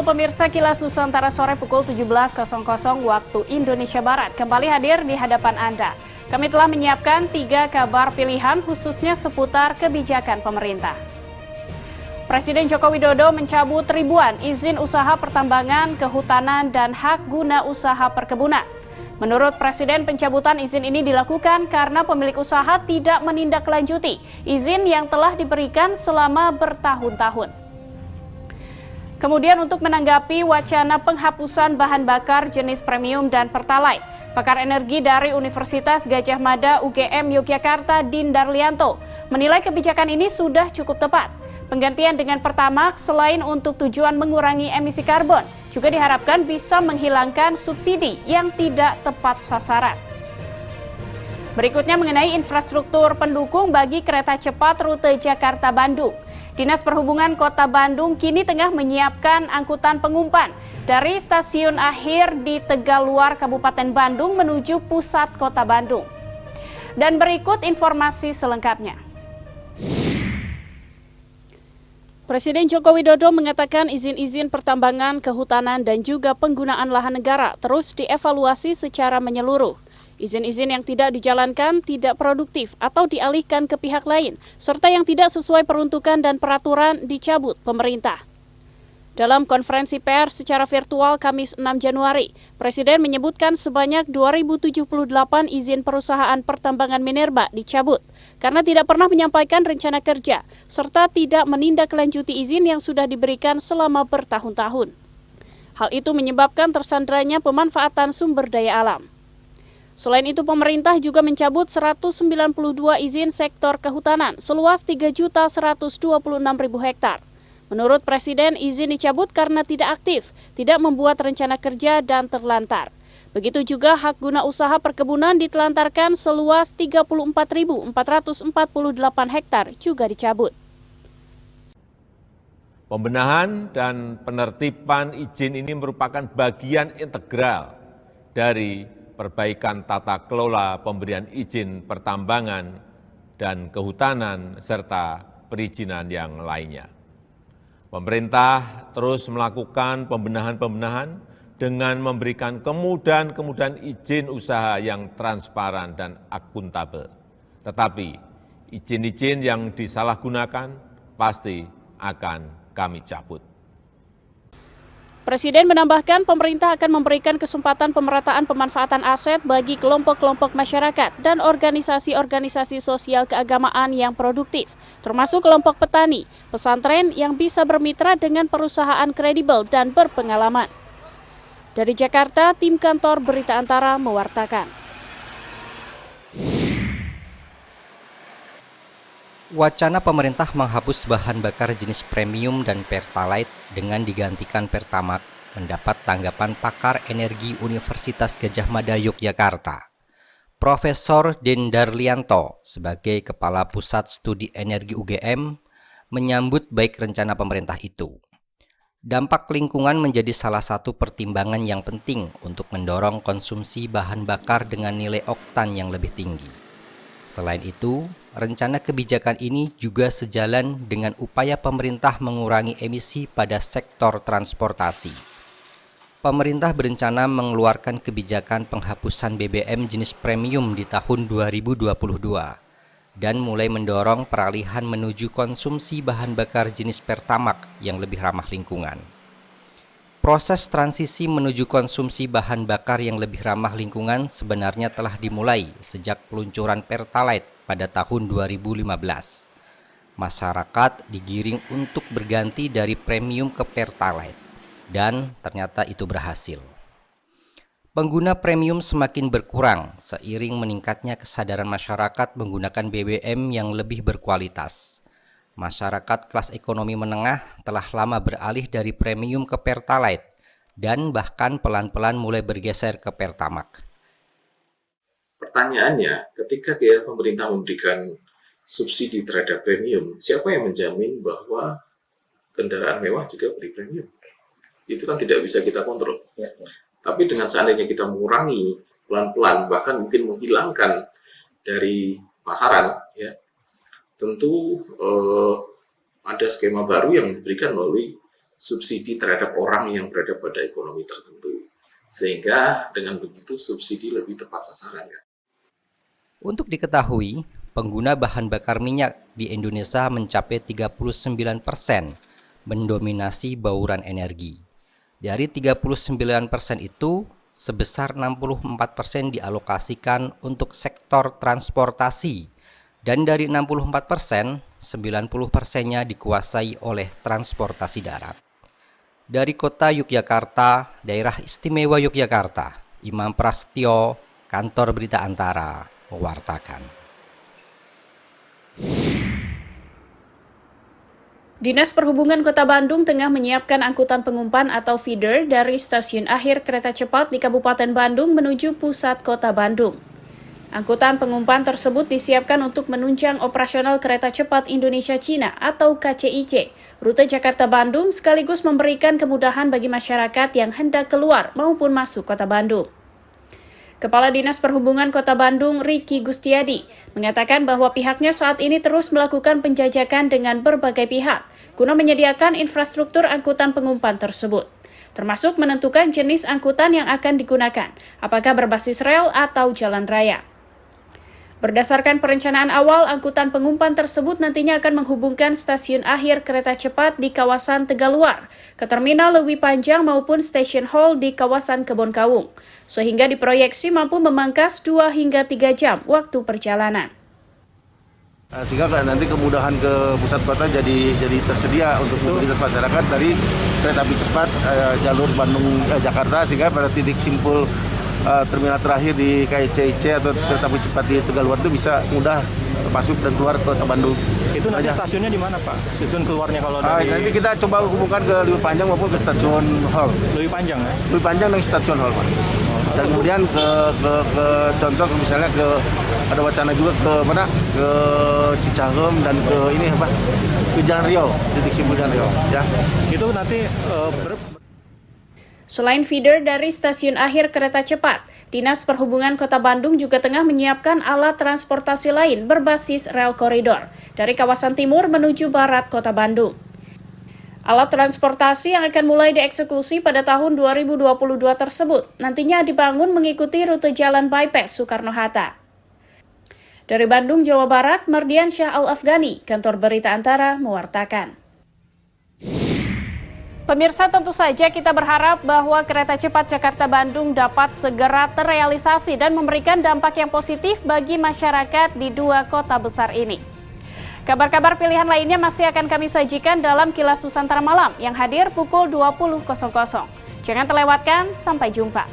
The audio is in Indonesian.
Halo pemirsa, Kilas Nusantara sore pukul 17.00 waktu Indonesia Barat kembali hadir di hadapan Anda. Kami telah menyiapkan 3 kabar pilihan khususnya seputar kebijakan pemerintah. Presiden Joko Widodo mencabut ribuan izin usaha pertambangan, kehutanan, dan hak guna usaha perkebunan. Menurut Presiden, pencabutan izin ini dilakukan karena pemilik usaha tidak menindaklanjuti izin yang telah diberikan selama bertahun-tahun. Kemudian untuk menanggapi wacana penghapusan bahan bakar jenis premium dan pertalite, pakar energi dari Universitas Gadjah Mada UGM Yogyakarta Din Darlianto menilai kebijakan ini sudah cukup tepat. Penggantian dengan Pertamax selain untuk tujuan mengurangi emisi karbon, juga diharapkan bisa menghilangkan subsidi yang tidak tepat sasaran. Berikutnya mengenai infrastruktur pendukung bagi kereta cepat rute Jakarta-Bandung. Dinas Perhubungan Kota Bandung kini tengah menyiapkan angkutan pengumpan dari stasiun akhir di Tegaluar, Kabupaten Bandung menuju pusat Kota Bandung. Dan berikut informasi selengkapnya. Presiden Joko Widodo mengatakan izin-izin pertambangan, kehutanan, dan juga penggunaan lahan negara terus dievaluasi secara menyeluruh. Izin-izin yang tidak dijalankan tidak produktif atau dialihkan ke pihak lain, serta yang tidak sesuai peruntukan dan peraturan dicabut pemerintah. Dalam konferensi pers secara virtual Kamis 6 Januari, Presiden menyebutkan sebanyak 2.078 izin perusahaan pertambangan minerba dicabut karena tidak pernah menyampaikan rencana kerja, serta tidak menindaklanjuti izin yang sudah diberikan selama bertahun-tahun. Hal itu menyebabkan tersandranya pemanfaatan sumber daya alam. Selain itu, pemerintah juga mencabut 192 izin sektor kehutanan seluas 3.126.000 hektar. Menurut Presiden, izin dicabut karena tidak aktif, tidak membuat rencana kerja, dan terlantar. Begitu juga hak guna usaha perkebunan ditelantarkan seluas 34.448 hektar juga dicabut. Pembenahan dan penertiban izin ini merupakan bagian integral dari perbaikan tata kelola pemberian izin pertambangan dan kehutanan serta perizinan yang lainnya. Pemerintah terus melakukan pembenahan-pembenahan dengan memberikan kemudahan-kemudahan izin usaha yang transparan dan akuntabel. Tetapi izin-izin yang disalahgunakan pasti akan kami cabut. Presiden menambahkan pemerintah akan memberikan kesempatan pemerataan pemanfaatan aset bagi kelompok-kelompok masyarakat dan organisasi-organisasi sosial keagamaan yang produktif, termasuk kelompok petani, pesantren yang bisa bermitra dengan perusahaan kredibel dan berpengalaman. Dari Jakarta, tim kantor Berita Antara mewartakan. Wacana pemerintah menghapus bahan bakar jenis premium dan pertalite dengan digantikan Pertamax mendapat tanggapan pakar energi Universitas Gadjah Mada Yogyakarta. Profesor Din Darlianto sebagai Kepala Pusat Studi Energi UGM menyambut baik rencana pemerintah itu. Dampak lingkungan menjadi salah satu pertimbangan yang penting untuk mendorong konsumsi bahan bakar dengan nilai oktan yang lebih tinggi. Selain itu, rencana kebijakan ini juga sejalan dengan upaya pemerintah mengurangi emisi pada sektor transportasi. Pemerintah berencana mengeluarkan kebijakan penghapusan BBM jenis premium di tahun 2022 dan mulai mendorong peralihan menuju konsumsi bahan bakar jenis Pertamax yang lebih ramah lingkungan. Proses transisi menuju konsumsi bahan bakar yang lebih ramah lingkungan sebenarnya telah dimulai sejak peluncuran Pertalite pada tahun 2015. Masyarakat digiring untuk berganti dari premium ke Pertalite, dan ternyata itu berhasil. Pengguna premium semakin berkurang seiring meningkatnya kesadaran masyarakat menggunakan BBM yang lebih berkualitas. Masyarakat kelas ekonomi menengah telah lama beralih dari premium ke Pertalite dan bahkan pelan-pelan mulai bergeser ke Pertamax. Pertanyaannya, ketika pemerintah memberikan subsidi terhadap premium, siapa yang menjamin bahwa kendaraan mewah juga beri premium? Itu kan tidak bisa kita kontrol. Tapi dengan seandainya kita mengurangi pelan-pelan, bahkan mungkin menghilangkan dari pasaran, tentu ada skema baru yang diberikan melalui subsidi terhadap orang yang berada pada ekonomi tertentu. Sehingga dengan begitu subsidi lebih tepat sasaran. Ya. Untuk diketahui, pengguna bahan bakar minyak di Indonesia mencapai 39%, mendominasi bauran energi. Dari 39% itu, sebesar 64% dialokasikan untuk sektor transportasi, dan dari 64%, 90%-nya dikuasai oleh transportasi darat. Dari kota Yogyakarta, Daerah Istimewa Yogyakarta, Imam Prasetyo, Kantor Berita Antara, mewartakan. Dinas Perhubungan Kota Bandung tengah menyiapkan angkutan pengumpan atau feeder dari stasiun akhir kereta cepat di Kabupaten Bandung menuju pusat Kota Bandung. Angkutan pengumpan tersebut disiapkan untuk menunjang operasional kereta cepat Indonesia-Cina atau KCIC, rute Jakarta-Bandung sekaligus memberikan kemudahan bagi masyarakat yang hendak keluar maupun masuk Kota Bandung. Kepala Dinas Perhubungan Kota Bandung, Riki Gustiadi, mengatakan bahwa pihaknya saat ini terus melakukan penjajakan dengan berbagai pihak guna menyediakan infrastruktur angkutan pengumpan tersebut, termasuk menentukan jenis angkutan yang akan digunakan, apakah berbasis rel atau jalan raya. Berdasarkan perencanaan awal, angkutan pengumpan tersebut nantinya akan menghubungkan stasiun akhir kereta cepat di kawasan Tegaluar ke Terminal Leuwi Panjang maupun Station Hall di kawasan Kebonkaung, sehingga diproyeksi mampu memangkas 2 hingga 3 jam waktu perjalanan. Sehingga nanti kemudahan ke pusat kota jadi tersedia untuk mobilitas masyarakat dari kereta api cepat jalur Bandung-Jakarta, sehingga pada titik simpul terminal terakhir di KCIC atau kereta api cepat di Tegaluar itu bisa mudah masuk dan keluar ke Kota Bandung. Itu nanti stasiunnya di mana, Pak? Stasiun keluarnya kalau dari... Nanti kita coba hubungkan ke Leuwi Panjang maupun ke Stasiun Hall. Leuwi Panjang ya? Leuwi Panjang dan Stasiun Hall, Pak. Dan kemudian ke contoh misalnya ada wacana juga ke mana? Ke Cicahem dan ke ini apa? Ke Jalan Riau, titik simpul Jalan Riau, ya. Itu nanti Selain feeder dari stasiun akhir kereta cepat, Dinas Perhubungan Kota Bandung juga tengah menyiapkan alat transportasi lain berbasis rel koridor dari kawasan timur menuju barat Kota Bandung. Alat transportasi yang akan mulai dieksekusi pada tahun 2022 tersebut nantinya dibangun mengikuti rute jalan bypass Soekarno-Hatta. Dari Bandung, Jawa Barat, Mardian Syah Al-Afghani, Kantor Berita Antara, mewartakan. Pemirsa, tentu saja kita berharap bahwa kereta cepat Jakarta-Bandung dapat segera terrealisasi dan memberikan dampak yang positif bagi masyarakat di 2 kota besar ini. Kabar-kabar pilihan lainnya masih akan kami sajikan dalam Kilas Nusantara Malam yang hadir pukul 20.00. Jangan terlewatkan, sampai jumpa.